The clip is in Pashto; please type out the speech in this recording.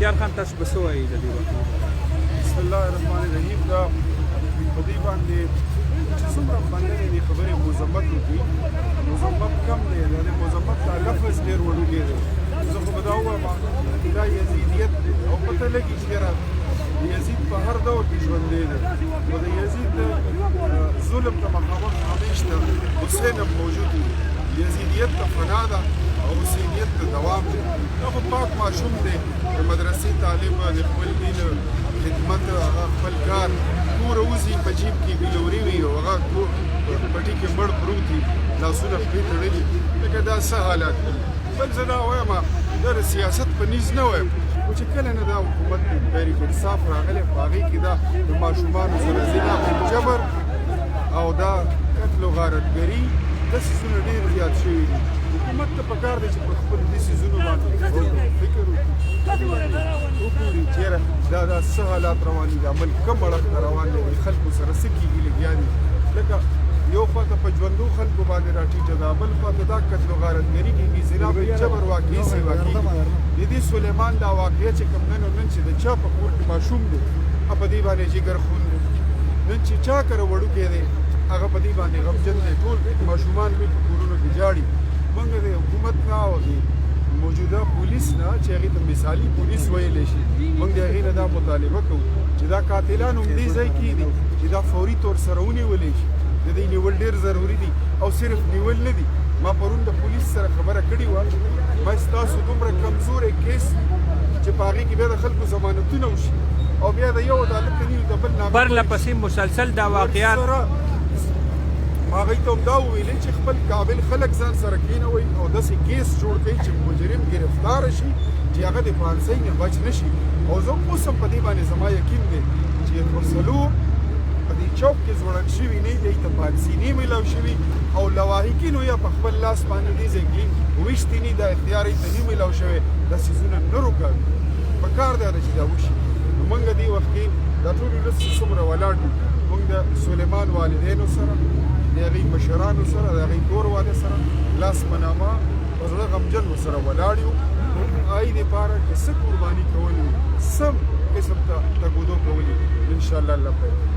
بختیار خان تاسو به څه وایي د دې وخت؟ بسم الله الرحمن الرحیم. دا په دې باندې چې څومره بندنې دي خبرې مذمت وکړي، مذمت کم دی، د مذمت دا لفظ ډېر وړوکی دی. زه خو به دا ووایم دا یزیدیت دی او پته لګي چې یاره یزید په هر دور کې ژوندی دی، نو د یزید ظلم ته مخامخ همیشه حسین هم موجود دی. یزیدیت ته فنا ده او حسینیت ته دوام دی. دا خو پاک ماشوم دی، د مدرسې تعلیم، د خپل دین خدمت، هغه خپل کار توره وځي په جیب کې بلوري وي او هغه پټي کې مړ پروت وي، لاسونه پرې تړلي، لکه دا څه حالات دي. بل زه دا وایم دا د سیاست په نیز نه وایم، خو چې کله نه دا حکومت تحریک انصاف راغلی په هغې کې دا د ماشومانو سره زنا بالجبر او دا قتل و غارتګري دا څیزونه ډېر زیات شوي دي. حکومت ته پکار دی چې په خپل دې څیزونو باندې فکر وکړي چې یاره دا څه حالات روان دي، دا ملک کوم اړخ ته روان دی، خلکو سره څه کېږي لګیا دي. لکه یو خواته په ژوندو خلکو باندې راټیټه ده، بل خواته دا قتل و غارتګري کېږي، زنا بالجبر واقعي سیوا کېږي. د دې سلیمان دا واقعه چې کوم نن چې د چا په کور کې ماشوم دی په دې باندې جګر خون دی، نن چې چا کره وړوکی دی هغه په دې باندې غمجن دی، ټول ماشومان دوی په کورونو کې جاړي. موږ د حکومت نه او د موجوده پولیس نه چې هغې ته مثالي پولیس ویلی شي، موږ د هغې نه دا مطالبه کوو چې دا قاتلان هم دې ځای کې دي چې دا فوري طور سره ونیولی شي. د دې نیول ډېر ضروري دي او صرف نیول نه دي. ما پرون د پولیس سره خبره کړې وه، ما ستاسو دومره کمزوری کیس چې په هغې کې بیا د خلکو ضمانتونه وشي او بیا د یو عدالت ته نیو د بل نامه پرله پسې مسلسل دا واقعات ما هغوی ته هم دا وویلې چې خپل قابل خلک ځان سره کېنوئ او داسې کیس جوړ کړئ چې مجرم ګرفتاره شي چې هغه د پانسۍ نه بچ نه شي. او زه اوس هم په دې باندې زما یقین دی چې مرسلو په دې چوک کې ځوړند شوي نه دي، ته پانسي نه میلاو شوي او لواحقینو یا په خپل لاس باندې دې ځای کې ویشتي نه، دا اختیار یې ته نه میلاو شوی، دا څیزونه نه روکوي. پکار دی چې دا وشي. نو موږ دې وخت کې دا ټول ولس چې څومره ولاړ دي، موږ د سلیمان والدینو سره، د هغې مشرانو سره، د هغې کور واده سره لاس په نامه په زړه غمجن ورسره ولاړ یو. هغې دپاره چې څه قرباني کولي، سم قسم ته تګودو کولي، انشاءالله الله پیدا